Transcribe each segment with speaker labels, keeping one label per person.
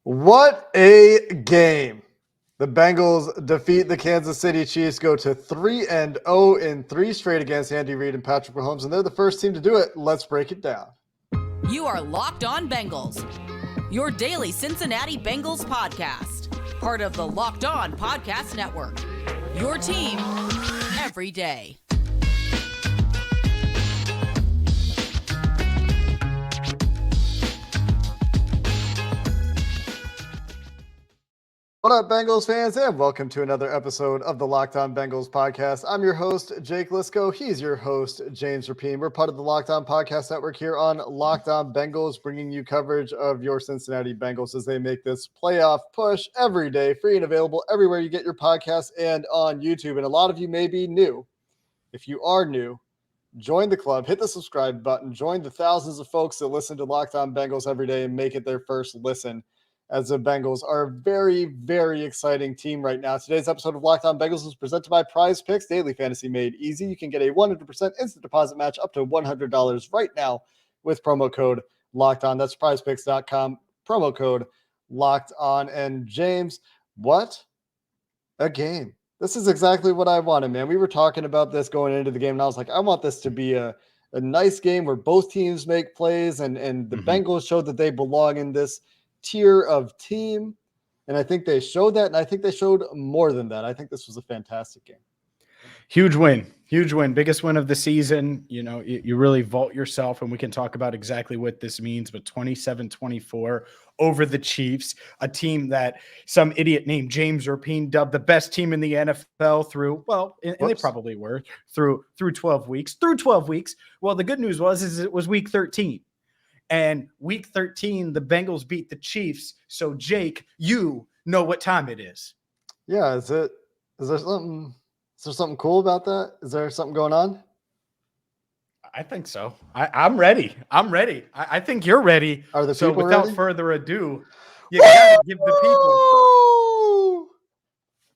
Speaker 1: What a game. The Bengals defeat the Kansas City Chiefs, go to 3-0 in 3 straight against Andy Reid and Patrick Mahomes, and they're the first team to do it. Let's break it down.
Speaker 2: You are Locked On Bengals, your daily Cincinnati Bengals podcast, part of the Locked On Podcast Network, your team every day.
Speaker 1: What up, Bengals fans, and welcome to another episode of the Locked On Bengals podcast. I'm your host, Jake Liscow. He's your host, James Rapien. We're part of the Locked On Podcast Network here on Locked On Bengals, bringing you coverage of your Cincinnati Bengals as they make this playoff push every day, free and available everywhere you get your podcasts and on YouTube. And a lot of you may be new. If you are new, join the club, hit the subscribe button, join the thousands of folks that listen to Locked On Bengals every day and make it their first listen, as the Bengals are a very, very exciting team right now. Today's episode of Locked On Bengals is presented by PrizePicks, daily fantasy made easy. You can get a 100% instant deposit match up to $100 right now with promo code Locked On. That's prizepicks.com, promo code Locked On. And James, what a game. This is exactly what I wanted, man. We were talking about this going into the game, and I was like, I want this to be a nice game where both teams make plays, and the Bengals showed that they belong in this tier of team, and I think they showed that, and I think they showed more than that. I think this was a fantastic game.
Speaker 3: Huge win, biggest win of the season. You know, you really vault yourself, and we can talk about exactly what this means, but 27-24 over the Chiefs, a team that some idiot named James Rapien dubbed the best team in the NFL through, well, and they probably were, through 12 weeks. Well, the good news was it was week 13. And week 13, the Bengals beat the Chiefs. So, Jake, you know what time it is.
Speaker 1: Yeah, is there something cool about that? Is there something going on?
Speaker 3: I think so. I'm ready. I think you're ready.
Speaker 1: Are the
Speaker 3: so
Speaker 1: people
Speaker 3: without
Speaker 1: ready?
Speaker 3: Further ado, you got to give the people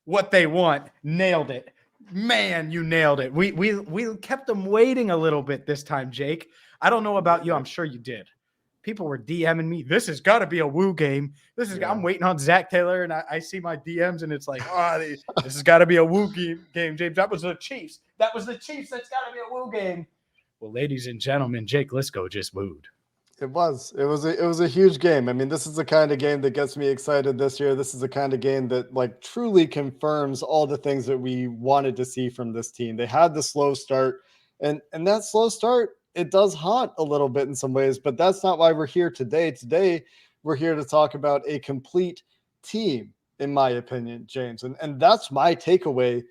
Speaker 3: what they want. Nailed it. Man, you nailed it. We kept them waiting a little bit this time, Jake. I don't know about you. I'm sure you did. People were DMing me. This has got to be a woo game. I'm waiting on Zach Taylor, and I see my DMs, and it's like, this has got to be a woo game, James. That was the Chiefs. That's got to be a woo game. Well, ladies and gentlemen, Jake Liscow just wooed.
Speaker 1: It was a huge game. I mean, this is the kind of game that gets me excited this year. This is the kind of game that like truly confirms all the things that we wanted to see from this team. They had the slow start, and that slow start, it does haunt a little bit in some ways, but that's not why we're here today. Today, we're here to talk about a complete team, in my opinion, James. And that's my takeaway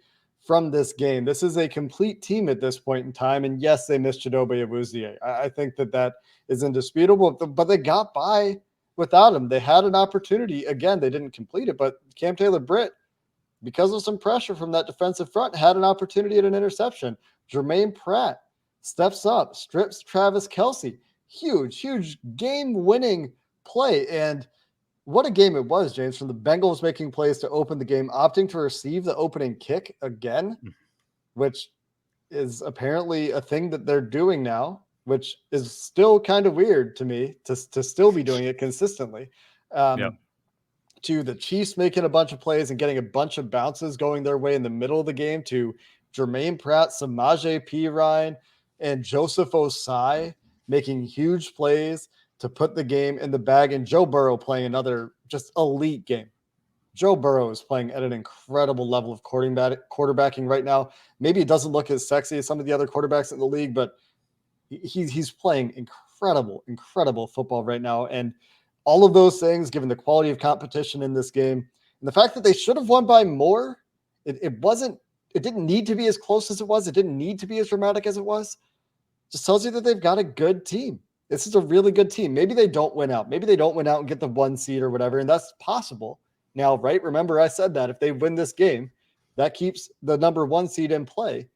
Speaker 1: from this game. This is a complete team at this point in time. And yes, they missed Chidobe Awuzie. I think that is indisputable, but they got by without him. They had an opportunity. Again, they didn't complete it, but Cam Taylor-Britt, because of some pressure from that defensive front, had an opportunity at an interception. Jermaine Pratt steps up, strips Travis Kelce. Huge game-winning play. And what a game it was, James, from the Bengals making plays to open the game, opting to receive the opening kick again, which is apparently a thing that they're doing now, which is still kind of weird to me to still be doing it consistently. To the Chiefs making a bunch of plays and getting a bunch of bounces going their way in the middle of the game, to Jermaine Pratt, Samaje Perine, and Joseph Osai making huge plays to put the game in the bag, and Joe Burrow playing another just elite game. Joe Burrow is playing at an incredible level of quarterbacking right now. Maybe it doesn't look as sexy as some of the other quarterbacks in the league, but he's playing incredible football right now. And all of those things, given the quality of competition in this game, and the fact that they should have won by more, it didn't need to be as close as it was. It didn't need to be as dramatic as it was. Just tells you that they've got a good team. This is a really good team. Maybe they don't win out. Maybe they don't win out and get the 1 seed or whatever, and that's possible now, right? Remember, I said that if they win this game, that keeps the number 1 seed in play.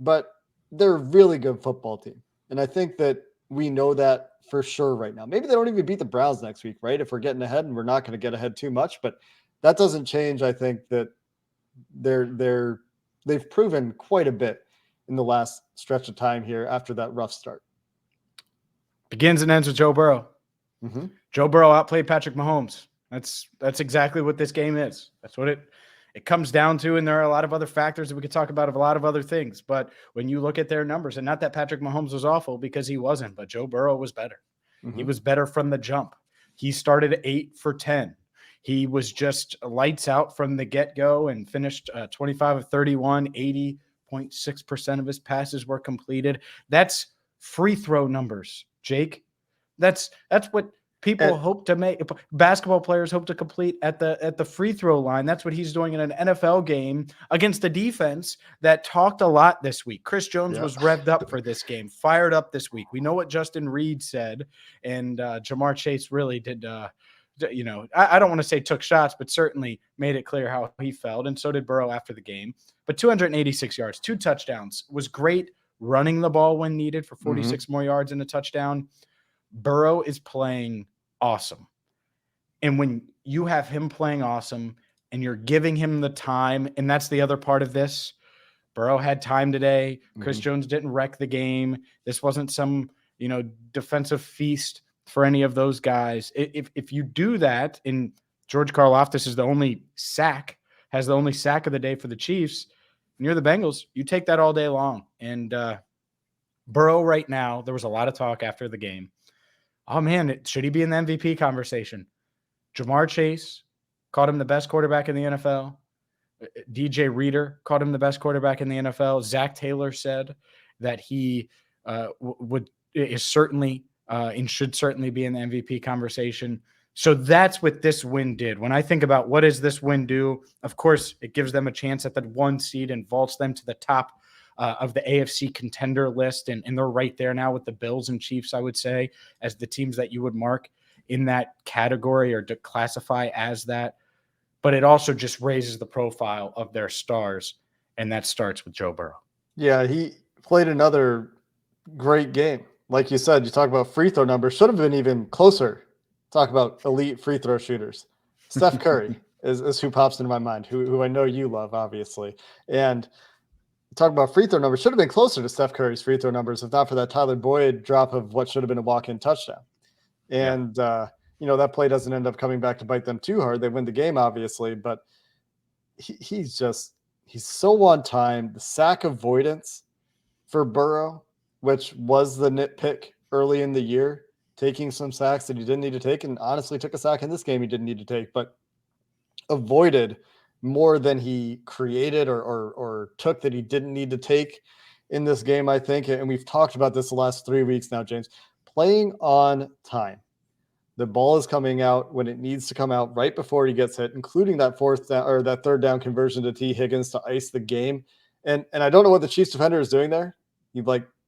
Speaker 1: But they're a really good football team, and I think that we know that for sure right now. Maybe they don't even beat the Browns next week, right? If we're getting ahead, and we're not going to get ahead too much, but that doesn't change. I think that they've proven quite a bit in the last stretch of time here after that rough start.
Speaker 3: Begins and ends with Joe Burrow. Joe Burrow outplayed Patrick Mahomes. That's exactly what this game is. That's what it comes down to. And there are a lot of other factors that we could talk about of a lot of other things. But when you look at their numbers, and not that Patrick Mahomes was awful, because he wasn't, but Joe Burrow was better. He was better from the jump. He started 8 for 10. He was just lights out from the get-go and finished 25 of 31, 80.6% of his passes were completed. That's free throw numbers, Jake. That's what people hope to make. Basketball players hope to complete at the free throw line. That's what he's doing in an NFL game against a defense that talked a lot this week. Chris Jones was revved up for this game, fired up this week. We know what Justin Reed said, and Jamar Chase really did. I don't want to say took shots, but certainly made it clear how he felt, and so did Burrow after the game. But 286 yards, 2 touchdowns, was great running the ball when needed for 46 more yards and a touchdown. Burrow is playing awesome. And when you have him playing awesome and you're giving him the time, and that's the other part of this, Burrow had time today. Chris Jones didn't wreck the game. This wasn't some, defensive feast for any of those guys. If you do that, and George Karlaftis is the only sack of the day for the Chiefs, and you're the Bengals, you take that all day long. And Burrow right now, there was a lot of talk after the game. Oh, man, should he be in the MVP conversation? Jamar Chase called him the best quarterback in the NFL. DJ Reader called him the best quarterback in the NFL. Zach Taylor said that he is certainly and should certainly be in the MVP conversation. So that's what this win did. When I think about what does this win do, of course, it gives them a chance at the 1 seed and vaults them to the top of the AFC contender list. And they're right there now with the Bills and Chiefs, I would say, as the teams that you would mark in that category or to classify as that. But it also just raises the profile of their stars, and that starts with Joe Burrow.
Speaker 1: Yeah, he played another great game. Like you said, you talk about free throw numbers, should have been even closer. Talk about elite free throw shooters. Steph Curry is who pops into my mind, who I know you love, obviously. And talk about free throw numbers, should have been closer to Steph Curry's free throw numbers if not for that Tyler Boyd drop of what should have been a walk-in touchdown. And, that play doesn't end up coming back to bite them too hard. They win the game, obviously, but he's so on time. The sack avoidance for Burrow, which was the nitpick early in the year, taking some sacks that he didn't need to take, and honestly took a sack in this game he didn't need to take, but avoided more than he created or took that he didn't need to take in this game, I think. And we've talked about this the last 3 weeks now, James. Playing on time. The ball is coming out when it needs to come out right before he gets hit, including that third down conversion to T. Higgins to ice the game. And I don't know what the Chiefs defender is doing there. He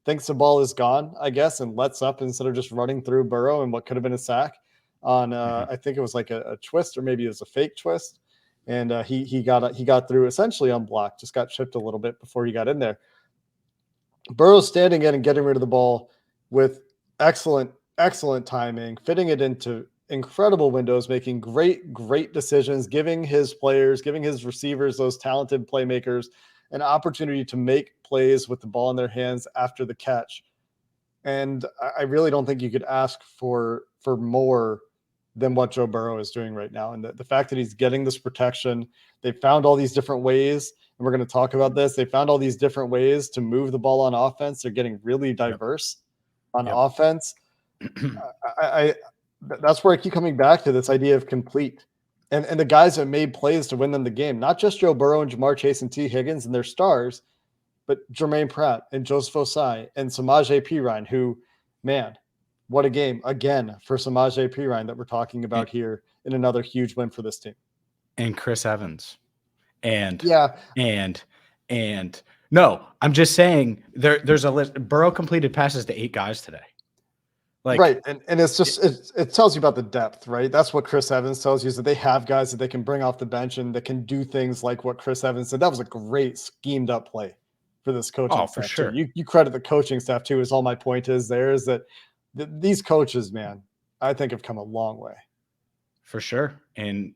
Speaker 1: thinks the ball is gone, I guess, and lets up instead of just running through Burrow and what could have been a sack on I think it was like a twist, or maybe it was a fake twist. And he got through essentially unblocked, just got chipped a little bit before he got in there. Burrow's standing in and getting rid of the ball with excellent timing, fitting it into incredible windows, making great decisions, giving his players, giving his receivers, those talented playmakers, an opportunity to make plays with the ball in their hands after the catch. And I really don't think you could ask for more than what Joe Burrow is doing right now. And the fact that he's getting this protection, they found all these different ways, and we're going to talk about this. They found all these different ways to move the ball on offense. They're getting really diverse on offense. That's where I keep coming back to this idea of complete. And the guys that made plays to win them the game, not just Joe Burrow and Jamar Chase and T. Higgins and their stars, but Jermaine Pratt and Joseph Osai and Samaje Perine, who, man, what a game again for Samaje Perine that we're talking about here in another huge win for this team. And
Speaker 3: Chris Evans. And no, I'm just saying there's a list. Burrow completed passes to 8 guys today.
Speaker 1: Right. And it's just, it tells you about the depth, right? That's what Chris Evans tells you, is that they have guys that they can bring off the bench and that can do things like what Chris Evans said. That was a great schemed up play for this coaching staff.
Speaker 3: For sure.
Speaker 1: You credit the coaching staff too, is all my point is there, is that these coaches, man, I think have come a long way.
Speaker 3: For sure. And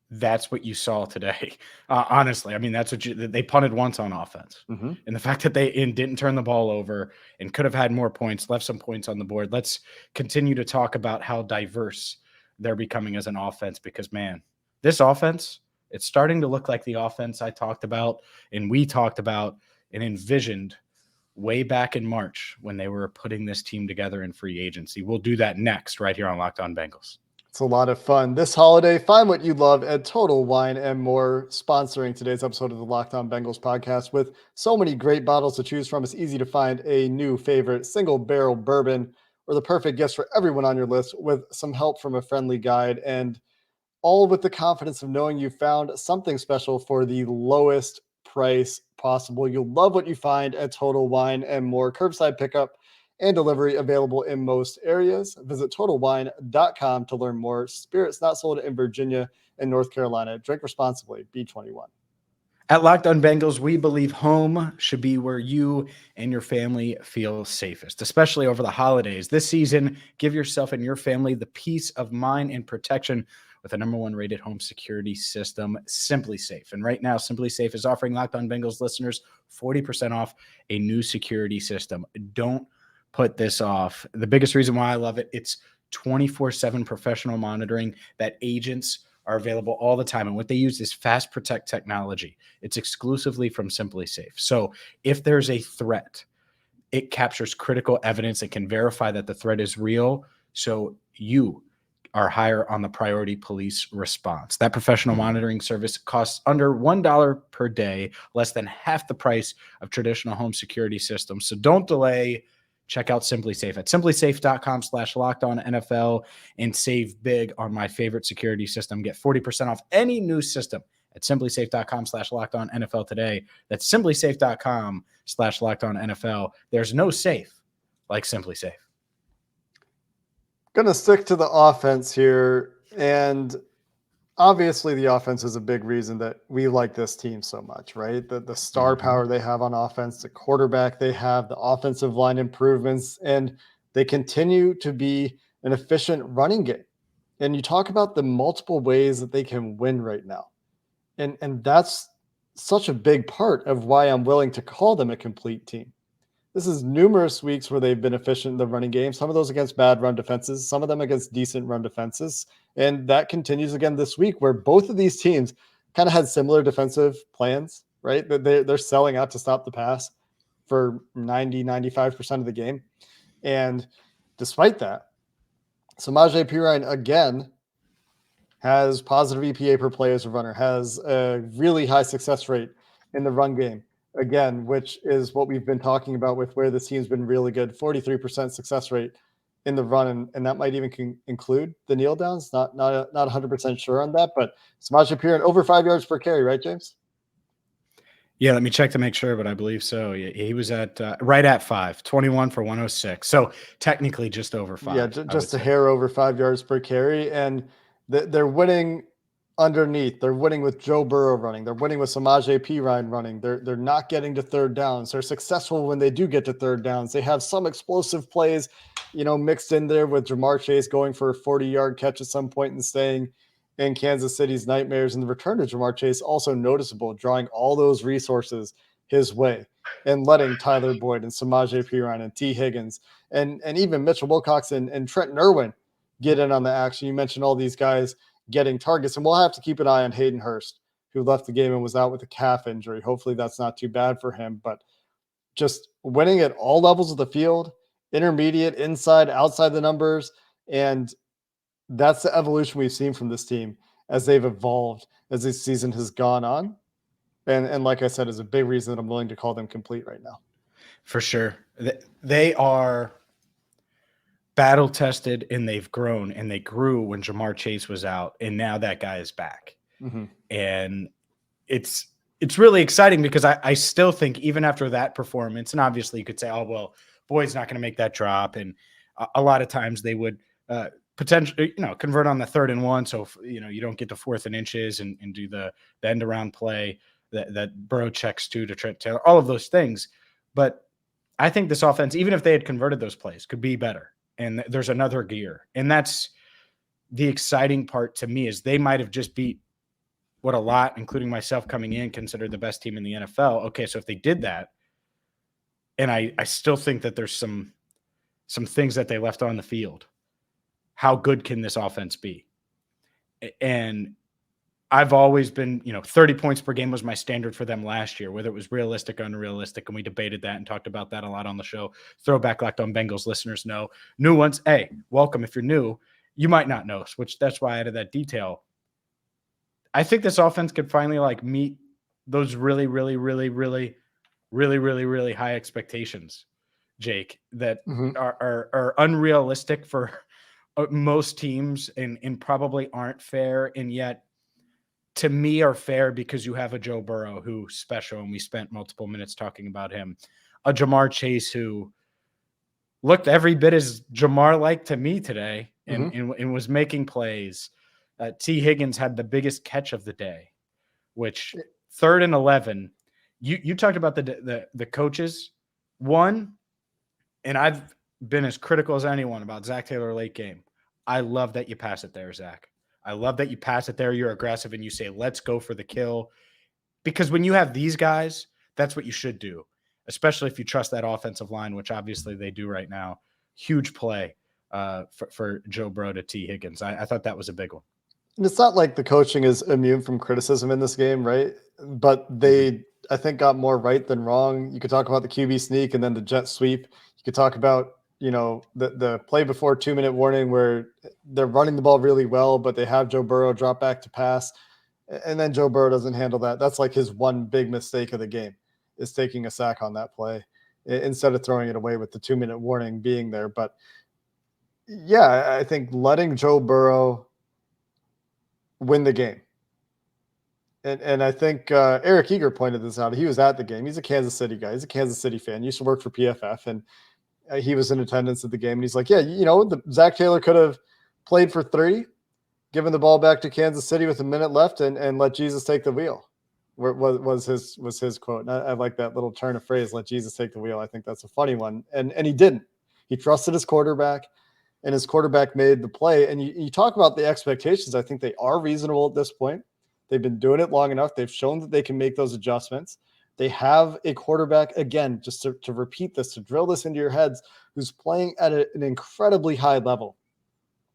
Speaker 3: that's what you saw today. Honestly, I mean, that's what they punted once on offense.
Speaker 1: Mm-hmm.
Speaker 3: And the fact that they didn't turn the ball over and could have had more points, left some points on the board. Let's continue to talk about how diverse they're becoming as an offense, because, man, this offense, it's starting to look like the offense I talked about and we talked about and envisioned way back in March when they were putting this team together in free agency. We'll do that next right here on Locked On Bengals.
Speaker 1: It's a lot of fun. This holiday, find what you love at Total Wine and More, sponsoring today's episode of the Locked On Bengals podcast. With so many great bottles to choose from, it's easy to find a new favorite single barrel bourbon or the perfect gifts for everyone on your list with some help from a friendly guide, and all with the confidence of knowing you found something special for the lowest price possible. You'll love what you find at Total Wine and More. Curbside pickup and delivery available in most areas. Visit TotalWine.com to learn more. Spirits not sold in Virginia and North Carolina. Drink responsibly. B21.
Speaker 3: At Locked On Bengals, we believe home should be where you and your family feel safest, especially over the holidays. This season, give yourself and your family the peace of mind and protection with the #1 rated home security system, SimpliSafe. And right now, SimpliSafe is offering Locked On Bengals listeners 40% off a new security system. Don't put this off. The biggest reason why I love it, it's 24/7 professional monitoring that agents are available all the time. And what they use is Fast Protect technology. It's exclusively from SimpliSafe. So if there's a threat, it captures critical evidence. It can verify that the threat is real, so you are higher on the priority police response. That professional monitoring service costs under $1 per day, less than half the price of traditional home security systems. So don't delay. Check out SimpliSafe at simplisafe.com/lockedonnfl and save big on my favorite security system. Get 40% off any new system at simplisafe.com/lockedonnfl today. That's simplisafe.com/lockedonnfl. There's no safe like SimpliSafe.
Speaker 1: Going to stick to the offense here. And obviously the offense is a big reason that we like this team so much, right? The star power they have on offense, the quarterback they have, the offensive line improvements, and they continue to be an efficient running game. And you talk about the multiple ways that they can win right now. And that's such a big part of why I'm willing to call them a complete team. This is numerous weeks where they've been efficient in the running game, some of those against bad run defenses, some of them against decent run defenses. And that continues again this week, where both of these teams kind of had similar defensive plans, right? They're selling out to stop the pass for 90-95% of the game. And despite that, Samaje Perine again has positive EPA per play as a runner, has a really high success rate in the run game. Again, which is what we've been talking about with where this team's been really good, 43% success rate in the run. And that might even include the kneel downs. Not 100% sure on that, but Samaje Perine over 5 yards per carry, right, James?
Speaker 3: Yeah, let me check to make sure, but I believe so. Yeah, he was at right at 5, 21 for 106. So technically just over 5.
Speaker 1: Yeah, just a hair over 5 yards per carry. And they're winning underneath. They're winning with Joe Burrow running. They're winning with Samaje Perine running. They're not getting to third downs. They're successful when they do get to third downs. They have some explosive plays, mixed in there with Jamar Chase going for a 40-yard catch at some point and staying in Kansas City's nightmares. And the return to Jamar Chase also noticeable, drawing all those resources his way and letting Tyler Boyd and Samaje Perine and T. Higgins and even Mitchell Wilcox and Trenton Irwin get in on the action. You mentioned all these guys getting targets, and we'll have to keep an eye on Hayden Hurst, who left the game and was out with a calf injury. Hopefully that's not too bad for him, but just winning at all levels of the field, intermediate, inside, outside the numbers. And that's the evolution we've seen from this team as they've evolved as this season has gone on. And like I said, is a big reason that I'm willing to call them complete right now.
Speaker 3: For sure. They are battle tested, and they've grown, and they grew when Jamar Chase was out, and now that guy is back.
Speaker 1: Mm-hmm.
Speaker 3: And it's really exciting because I still think even after that performance, and obviously you could say, oh, well, Boyd's not going to make that drop. And a lot of times they would potentially, convert on the 3rd and 1. So, you don't get to 4th and inches and do the end around play that Burrow checks to Trent Taylor, all of those things. But I think this offense, even if they had converted those plays, could be better. And there's another gear. And that's the exciting part to me, is they might have just beat what a lot, including myself coming in, considered the best team in the NFL. Okay, so if they did that, and I still think that there's some things that they left on the field, how good can this offense be? And I've always been, 30 points per game was my standard for them last year, whether it was realistic or unrealistic. And we debated that and talked about that a lot on the show. Throwback Locked On Bengals listeners know. New ones, hey, welcome. If you're new, you might not know, which that's why I added that detail. I think this offense could finally meet those really, really, really, really, really, really, really high expectations, Jake, that are unrealistic for most teams and probably aren't fair. And yet, to me, are fair because you have a Joe Burrow who's special, and we spent multiple minutes talking about him. A Jamar Chase who looked every bit as Jamar-like to me today and was making plays. T. Higgins had the biggest catch of the day, which 3rd and 11. You talked about the coaches. One, and I've been as critical as anyone about Zach Taylor late game. I love that you pass it there, Zach. I love that you pass it there. You're aggressive and you say, let's go for the kill. Because when you have these guys, that's what you should do, especially if you trust that offensive line, which obviously they do right now. Huge play for Joe Burrow to T. Higgins. I thought that was a big one.
Speaker 1: And it's not like the coaching is immune from criticism in this game, right? But they, I think, got more right than wrong. You could talk about the QB sneak and then the jet sweep. You could talk about, the play before 2-minute warning where they're running the ball really well, but they have Joe Burrow drop back to pass. And then Joe Burrow doesn't handle that. That's like his one big mistake of the game, is taking a sack on that play instead of throwing it away with the 2-minute warning being there. But yeah, I think letting Joe Burrow win the game. And I think Eric Eager pointed this out. He was at the game. He's a Kansas City guy. He's a Kansas City fan. He used to work for PFF, and he was in attendance at the game. And he's like, yeah, Zach Taylor could have played for 3, given the ball back to Kansas City with a minute left, and let Jesus take the wheel. Was his quote. And I like that little turn of phrase, let Jesus take the wheel. I think that's a funny one. And he didn't. He trusted his quarterback, and his quarterback made the play. And you talk about the expectations. I think they are reasonable at this point. They've been doing it long enough. They've shown that they can make those adjustments. They have a quarterback, again, just to repeat this, to drill this into your heads, who's playing at an incredibly high level,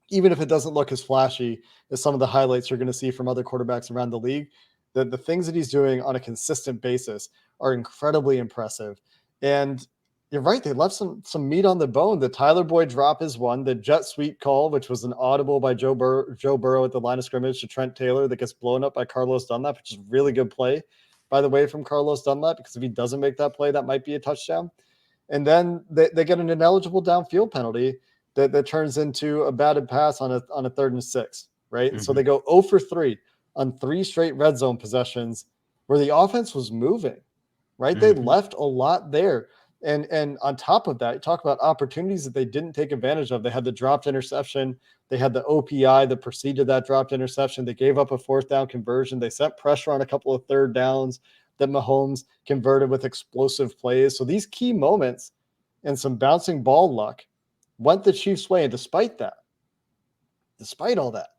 Speaker 1: even if it doesn't look as flashy as some of the highlights you're going to see from other quarterbacks around the league. The things that he's doing on a consistent basis are incredibly impressive. And you're right, they left some meat on the bone. The Tyler Boyd drop is one. The jet sweep call, which was an audible by Joe Burrow at the line of scrimmage to Trent Taylor that gets blown up by Carlos Dunlap, which is a really good play, by the way, from Carlos Dunlap, because if he doesn't make that play, that might be a touchdown. And then they get an ineligible downfield penalty that turns into a batted pass on a 3rd and 6, right? And so they go 0 for 3 on 3 straight red zone possessions where the offense was moving, right? They left a lot there. And on top of that, you talk about opportunities that they didn't take advantage of. They had the dropped interception. They had the OPI that preceded that dropped interception. They gave up a 4th down conversion. They set pressure on a couple of 3rd downs that Mahomes converted with explosive plays. So these key moments and some bouncing ball luck went the Chiefs' way. And despite all that,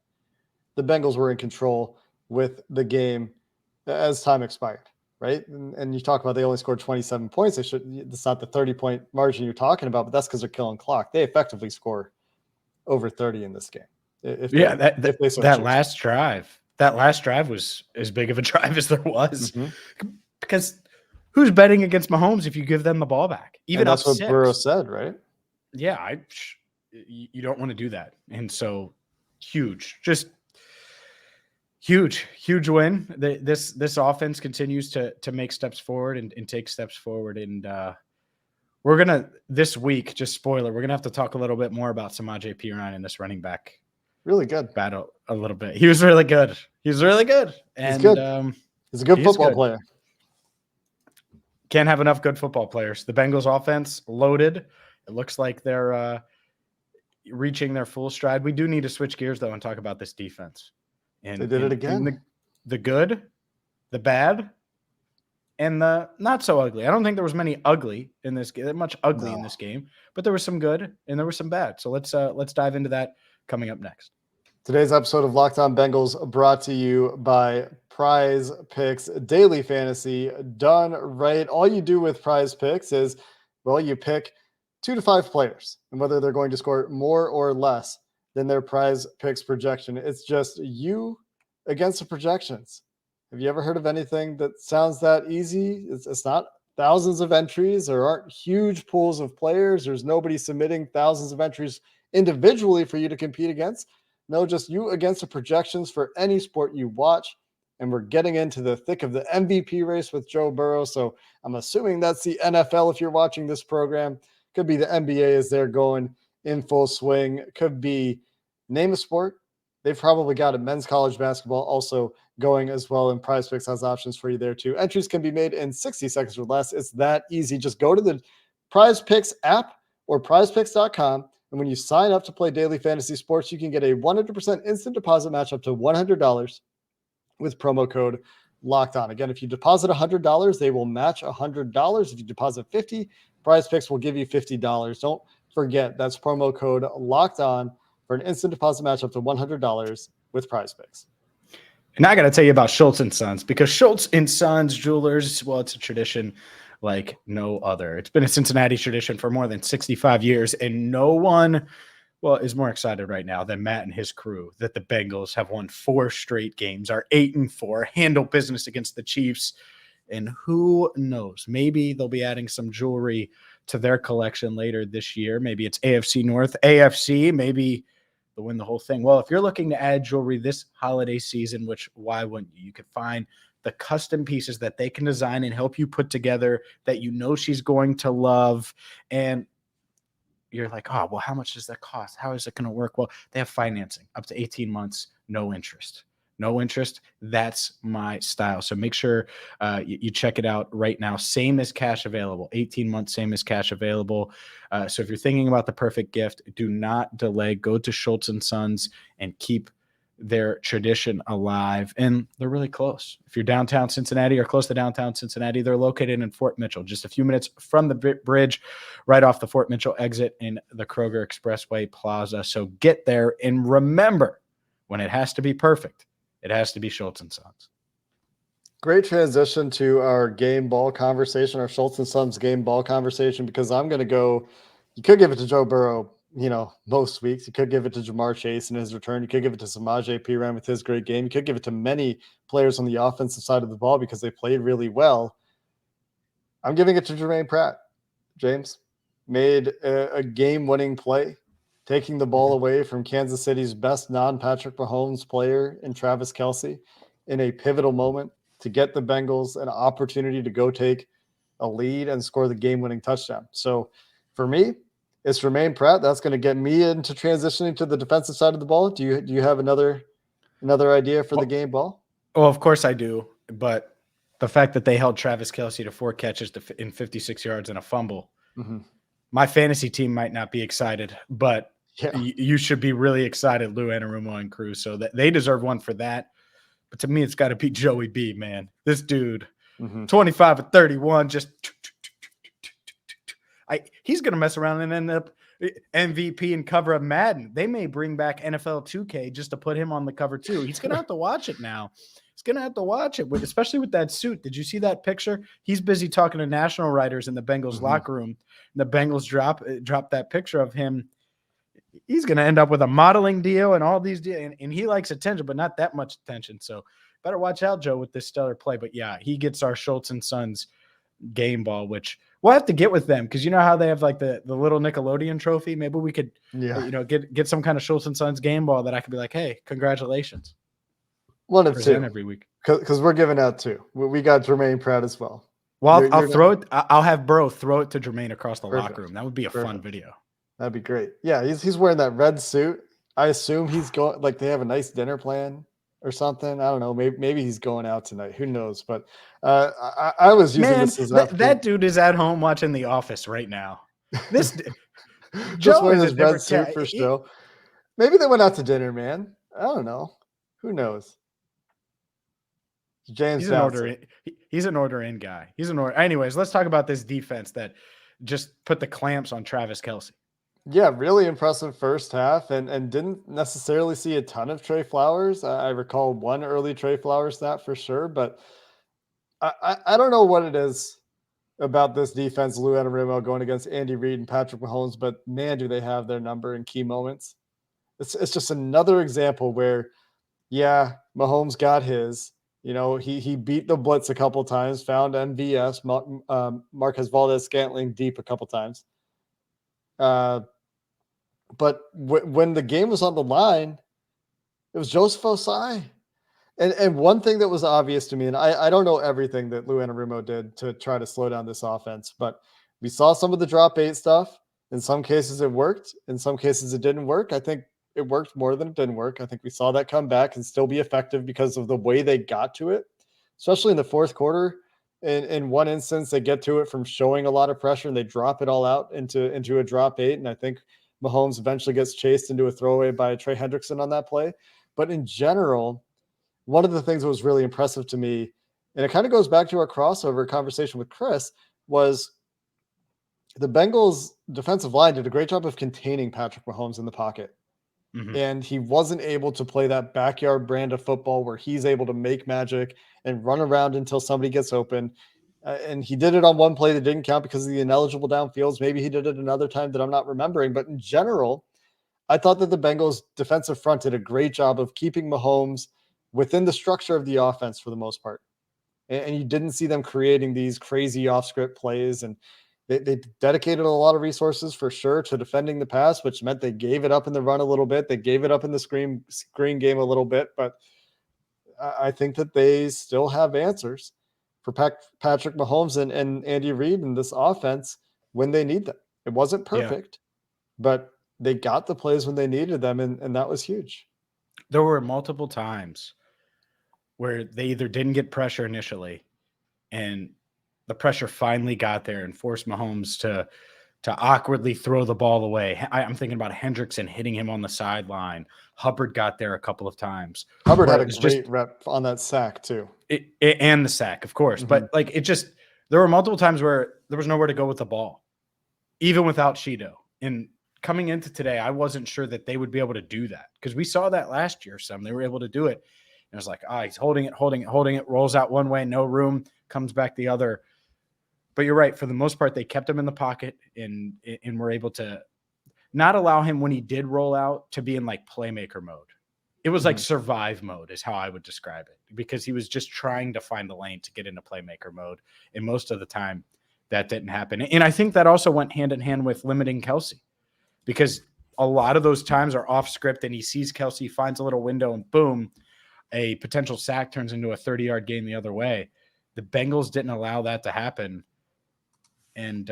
Speaker 1: the Bengals were in control with the game as time expired. Right. And you talk about they only scored 27 points. It's not the 30-point margin you're talking about, but that's because they're killing clock. They effectively score over 30 in this game.
Speaker 3: That last drive was as big of a drive as there was, because who's betting against Mahomes if you give them the ball back? Even
Speaker 1: that's what
Speaker 3: 6.
Speaker 1: Burrow said, right?
Speaker 3: Yeah, you don't want to do that. And so huge win. This offense continues to make steps forward and take steps forward. And we're going to, this week, just spoiler, we're going to have to talk a little bit more about Samaje Perine in this running back.
Speaker 1: Really good.
Speaker 3: Battle a little bit. He was really good. And
Speaker 1: he's good. He's a good football player.
Speaker 3: Can't have enough good football players. The Bengals offense loaded. It looks like they're reaching their full stride. We do need to switch gears, though, and talk about this defense. And
Speaker 1: they did it again.
Speaker 3: The good, the bad, and the not so ugly. I don't think there was many ugly in this game, much ugly in this game, but there was some good and there was some bad. So let's dive into that coming up next.
Speaker 1: Today's episode of Locked On Bengals brought to you by PrizePicks Daily Fantasy, done right. All you do with PrizePicks is, well, you pick 2 to 5 players, and whether they're going to score more or less than their prize picks projection. It's just you against the projections. Have you ever heard of anything that sounds that easy? It's not thousands of entries. There aren't huge pools of players. There's nobody submitting thousands of entries individually for you to compete against. No, just you against the projections for any sport you watch. And we're getting into the thick of the MVP race with Joe Burrow. So I'm assuming that's the NFL if you're watching this program. Could be the NBA as they're going in full swing. Could be name a sport. They've probably got a men's college basketball also going as well, and PrizePicks has options for you there too. Entries can be made in 60 seconds or less. It's that easy. Just go to the PrizePicks app or prizepicks.com, and when you sign up to play daily fantasy sports, you can get a 100% instant deposit match up to $100 with promo code Locked On. Again, if you deposit $100, they will match $100. If you deposit $50, PrizePicks will give you $50. Don't forget, that's promo code Locked On for an instant deposit match up to $100 with PrizePicks.
Speaker 3: And I got to tell you about Schultz and Sons, because Schultz and Sons Jewelers, well, it's a tradition like no other. It's been a Cincinnati tradition for more than 65 years, and no one, well, is more excited right now than Matt and his crew that the Bengals have won 4 straight games, are 8-4, handle business against the Chiefs, and who knows, maybe they'll be adding some jewelry to their collection later this year. Maybe it's AFC North, AFC, maybe they'll win the whole thing. Well, if you're looking to add jewelry this holiday season, which why wouldn't you? You could find the custom pieces that they can design and help you put together that you know she's going to love. And you're like, oh, well, how much does that cost? How is it going to work? Well, they have financing up to 18 months, no interest. No interest. That's my style. So make sure you check it out right now. Same as cash available, 18 months, same as cash available. So if you're thinking about the perfect gift, do not delay. Go to Schultz and Sons and keep their tradition alive. And they're really close. If you're downtown Cincinnati or close to downtown Cincinnati, they're located in Fort Mitchell, just a few minutes from the bridge, right off the Fort Mitchell exit in the Kroger Expressway Plaza. So get there, and remember, when it has to be perfect, it has to be Schultz and Sons.
Speaker 1: Great transition to our game ball conversation, our Schultz and Sons game ball conversation, because I'm going to go, you could give it to Joe Burrow, most weeks. You could give it to Jamar Chase in his return. You could give it to Samaje Perine with his great game. You could give it to many players on the offensive side of the ball because they played really well. I'm giving it to Jermaine Pratt. James made a game-winning play, taking the ball away from Kansas City's best non-Patrick Mahomes player in Travis Kelce in a pivotal moment to get the Bengals an opportunity to go take a lead and score the game-winning touchdown. So for me, it's Jermaine Pratt. That's going to get me into transitioning to the defensive side of the ball. Do you have another idea for the game ball?
Speaker 3: Well, of course I do, but the fact that they held Travis Kelce to 4 catches in 56 yards and a fumble, my fantasy team might not be excited, but you should be really excited, Lou Anarumo and crew. So that they deserve one for that. But to me, it's got to be Joey B, man. This dude, 25 of 31, just he's going to mess around and end up MVP and cover of Madden. They may bring back NFL 2K just to put him on the cover too. He's going to have to watch it now. He's going to have to watch it, especially with that suit. Did you see that picture? He's busy talking to national writers in the Bengals locker room. And the Bengals drop that picture of him. He's going to end up with a modeling deal and all these deals. And he likes attention, but not that much attention. So better watch out, Joe, with this stellar play. But yeah, he gets our Schultz and Sons game ball, which we'll have to get with them, because you know how they have like the little Nickelodeon trophy. Maybe we could get some kind of Schultz and Sons game ball that I could be like, hey, congratulations.
Speaker 1: One of two
Speaker 3: every week,
Speaker 1: because we're giving out 2. We got Jermaine Pratt as well.
Speaker 3: Well, I'll throw it. I'll have Burrow throw it to Jermaine across the locker room. That would be a fun video.
Speaker 1: That'd be great. Yeah, he's wearing that red suit. I assume he's going, like, they have a nice dinner plan or something. I don't know. Maybe he's going out tonight. Who knows? But I was using this as
Speaker 3: that dude is at home watching The Office right now. This
Speaker 1: just wearing his red suit for show. Maybe they went out to dinner, man. I don't know. Who knows? James,
Speaker 3: he's an order in guy. He's an order. Anyways, let's talk about this defense that just put the clamps on Travis Kelce.
Speaker 1: Yeah, really impressive first half, and didn't necessarily see a ton of Trey Flowers. I recall one early Trey Flowers snap for sure, but I don't know what it is about this defense, Lou Anarumo going against Andy Reid and Patrick Mahomes, but man, do they have their number in key moments, It's just another example where, yeah, Mahomes got his. He beat the blitz a couple times, found MVS, Marquez Valdez-Scantling deep a couple times. But when the game was on the line, it was Joseph Osai. And one thing that was obvious to me, and I don't know everything that Lou Anarumo did to try to slow down this offense, but we saw some of the drop 8 stuff. In some cases it worked. In some cases it didn't work. I think it worked more than it didn't work. I think we saw that come back and still be effective because of the way they got to it, especially in the fourth quarter. In one instance, they get to it from showing a lot of pressure and they drop it all out into a drop 8. And I think Mahomes eventually gets chased into a throwaway by Trey Hendrickson on that play. But in general, one of the things that was really impressive to me, and it kind of goes back to our crossover conversation with Chris, was the Bengals defensive line did a great job of containing Patrick Mahomes in the pocket.
Speaker 3: Mm-hmm.
Speaker 1: And he wasn't able to play that backyard brand of football where he's able to make magic and run around until somebody gets open. And he did it on one play that didn't count because of the ineligible downfields. Maybe he did it another time that I'm not remembering. But in general, I thought that the Bengals defensive front did a great job of keeping Mahomes within the structure of the offense for the most part. And you didn't see them creating these crazy off-script plays. And they dedicated a lot of resources for sure to defending the pass, which meant they gave it up in the run a little bit. They gave it up in the screen game a little bit. But I think that they still have answers for Patrick Mahomes and Andy Reid in this offense when they need them. It wasn't perfect, but they got the plays when they needed them, and that was huge.
Speaker 3: There were multiple times where they either didn't get pressure initially, and the pressure finally got there and forced Mahomes to awkwardly throw the ball away. I'm thinking about Hendrickson hitting him on the sideline. Hubbard got there a couple of times.
Speaker 1: Hubbard had a great rep on that sack too.
Speaker 3: And the sack, of course. Mm-hmm. But there were multiple times where there was nowhere to go with the ball, even without Shido. And coming into today, I wasn't sure that they would be able to do that because we saw that last year. They were able to do it. And it was like, he's holding it, rolls out one way, no room, comes back the other. But you're right. For the most part, they kept him in the pocket and were able to not allow him when he did roll out to be in like playmaker mode. It was like survive mode is how I would describe it, because he was just trying to find the lane to get into playmaker mode. And most of the time that didn't happen. And I think that also went hand in hand with limiting Kelce, because a lot of those times are off script and he sees Kelce, finds a little window, and boom, a potential sack turns into a 30-yard gain the other way. The Bengals didn't allow that to happen. And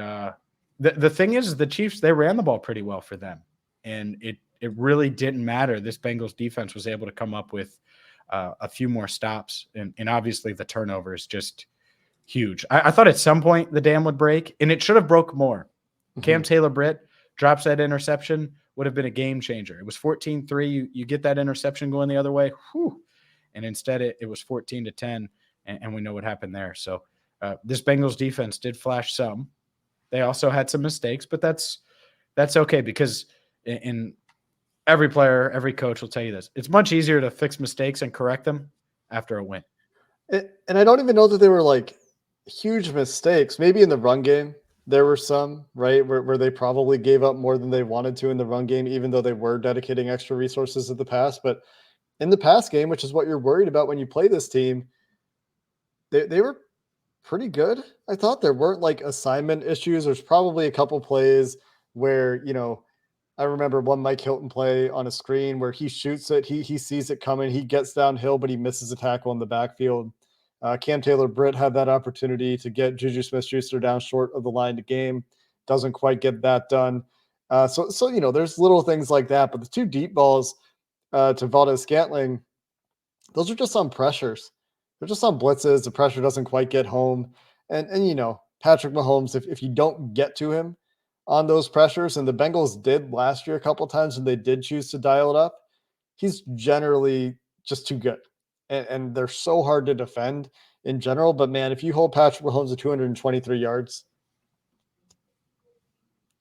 Speaker 3: the thing is, the Chiefs, they ran the ball pretty well for them. And it really didn't matter. This Bengals defense was able to come up with a few more stops. And obviously the turnover is just huge. I thought at some point the dam would break, and it should have broke more. Cam Taylor-Britt drops that interception, would have been a game changer. It was 14-3. You get that interception going the other way. Whew. And instead it was 14-10. And we know what happened there. So this Bengals defense did flash some. They also had some mistakes, but that's okay, because in every player, every coach will tell you this. It's much easier to fix mistakes and correct them after a win.
Speaker 1: And I don't even know that they were like huge mistakes. Maybe in the run game, there were some, right, where they probably gave up more than they wanted to in the run game, even though they were dedicating extra resources at the pass. But in the pass game, which is what you're worried about when you play this team, they were pretty good. I thought there weren't like assignment issues. There's probably a couple plays where, I remember one Mike Hilton play on a screen where he shoots it. He sees it coming. He gets downhill, but he misses a tackle in the backfield. Cam Taylor-Britt had that opportunity to get Juju Smith-Schuster down short of the line to game. Doesn't quite get that done. So there's little things like that. But the two deep balls to Valdez-Scantling, those are just on pressures. They're just on blitzes. The pressure doesn't quite get home. And Patrick Mahomes, if you don't get to him on those pressures, and the Bengals did last year a couple of times when they did choose to dial it up, he's generally just too good. And they're so hard to defend in general. But, man, if you hold Patrick Mahomes to 223 yards,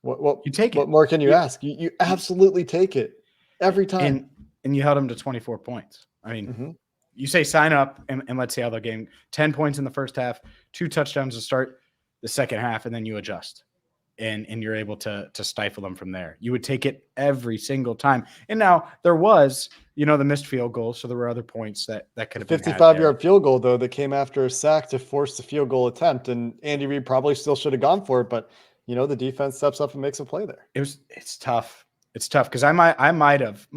Speaker 1: what
Speaker 3: you take it.
Speaker 1: What more can you ask? You absolutely take it every time.
Speaker 3: And you held him to 24 points. I mean, you say sign up and let's see how the game. 10 points in the first half, 2 touchdowns to start the second half, and then you adjust. and you're able to stifle them from there. You would take it every single time. And now there was, the missed field goal, so there were other points that could have been had
Speaker 1: 55-yard field goal, though, that came after a sack to force the field goal attempt, and Andy Reid probably still should have gone for it, but the defense steps up and makes a play there.
Speaker 3: It's tough. It's tough because I might have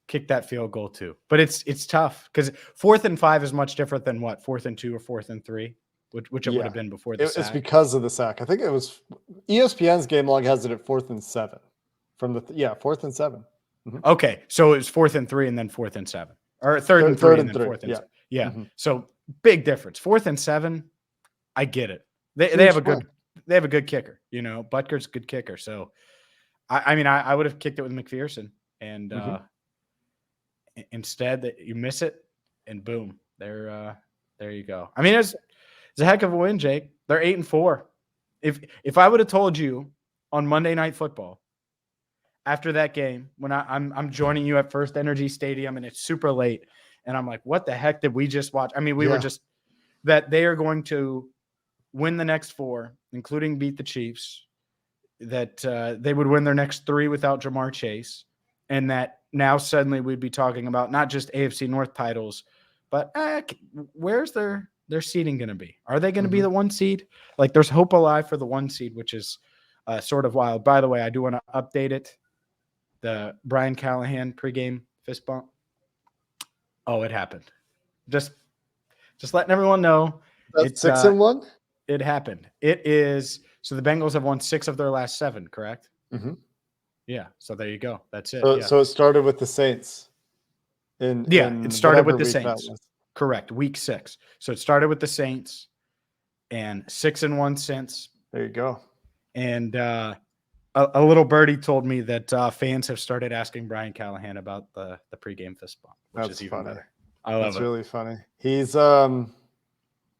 Speaker 3: kicked that field goal too, but it's tough because 4th and 5 is much different than what 4th and 2 or 4th and 3. Which it would have been before the sack.
Speaker 1: It's because of the sack. I think it was ESPN's game log has it at 4th and 7 from 4th and 7. Mm-hmm.
Speaker 3: Okay. So it was 4th and 3 and then 4th and 7 or 3rd and 3 and then 4th and 7. Yeah. Mm-hmm. So big difference. 4th and 7. I get it. They have a good kicker, Butker's a good kicker. So I would have kicked it with McPherson and instead that you miss it and boom, there you go. I mean, it's a heck of a win, Jake. They're 8-4. If I would have told you on Monday Night Football after that game, when I'm joining you at First Energy Stadium and it's super late, and I'm like, what the heck did we just watch? I mean, we were just that they are going to win the next 4, including beat the Chiefs, that they would win their next 3 without Jamar Chase, and that now suddenly we'd be talking about not just AFC North titles, but where's their seeding going to be? Are they going to be the 1 seed? Like there's hope alive for the 1 seed, which is sort of wild. By the way, I do want to update it. The Brian Callahan pregame fist bump. Oh, it happened. Just letting everyone know.
Speaker 1: That's 6-1?
Speaker 3: It happened. It is. So the Bengals have won 6 of their last 7, correct?
Speaker 1: Mm-hmm.
Speaker 3: Yeah. So there you go. That's it.
Speaker 1: So it started with the Saints.
Speaker 3: It started with the Saints. Correct. Week 6. So it started with the Saints and 6-1 since.
Speaker 1: There you go.
Speaker 3: And a little birdie told me that fans have started asking Brian Callahan about the pregame fist bump, which is even better. I love it.
Speaker 1: That's really funny. He's on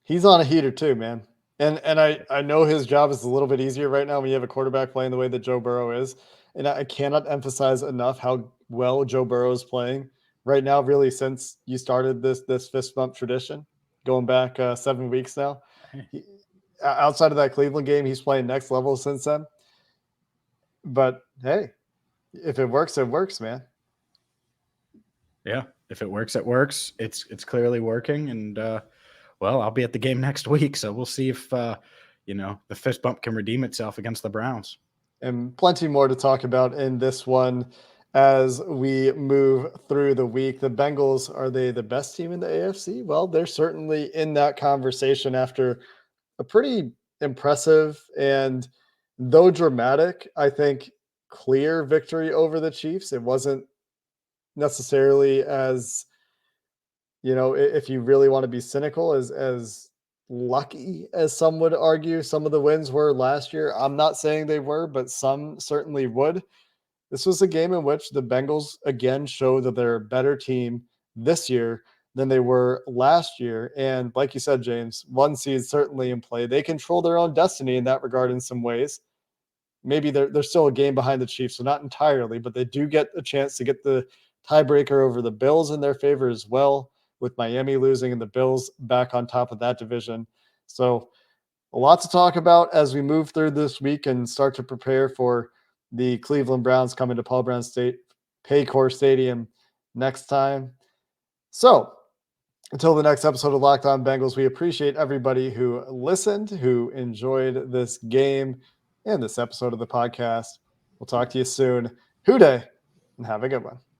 Speaker 1: a heater too, man. And I know his job is a little bit easier right now when you have a quarterback playing the way that Joe Burrow is. And I cannot emphasize enough how well Joe Burrow is playing right now, really, since you started this fist bump tradition, going back 7 weeks now. Outside of that Cleveland game, he's playing next level since then. But hey, if it works, it works, man.
Speaker 3: Yeah, if it works, it works. It's clearly working, and well, I'll be at the game next week, so we'll see if the fist bump can redeem itself against the Browns.
Speaker 1: And plenty more to talk about in this one as we move through the week. The Bengals, are they the best team in the AFC? Well, they're certainly in that conversation after a pretty impressive and, though dramatic, I think clear victory over the Chiefs. It wasn't necessarily as, if you really want to be cynical, as lucky as some would argue some of the wins were last year. I'm not saying they were, but some certainly would. This was a game in which the Bengals again show that they're a better team this year than they were last year. And like you said, James, 1 seed certainly in play. They control their own destiny in that regard in some ways. Maybe they're still a game behind the Chiefs, so not entirely, but they do get a chance to get the tiebreaker over the Bills in their favor as well, with Miami losing and the Bills back on top of that division. So a lot to talk about as we move through this week and start to prepare for the Cleveland Browns coming to Paul Brown State Paycor Stadium next time. So until the next episode of Locked On Bengals, we appreciate everybody who listened, who enjoyed this game and this episode of the podcast. We'll talk to you soon. Hoo day, and have a good one.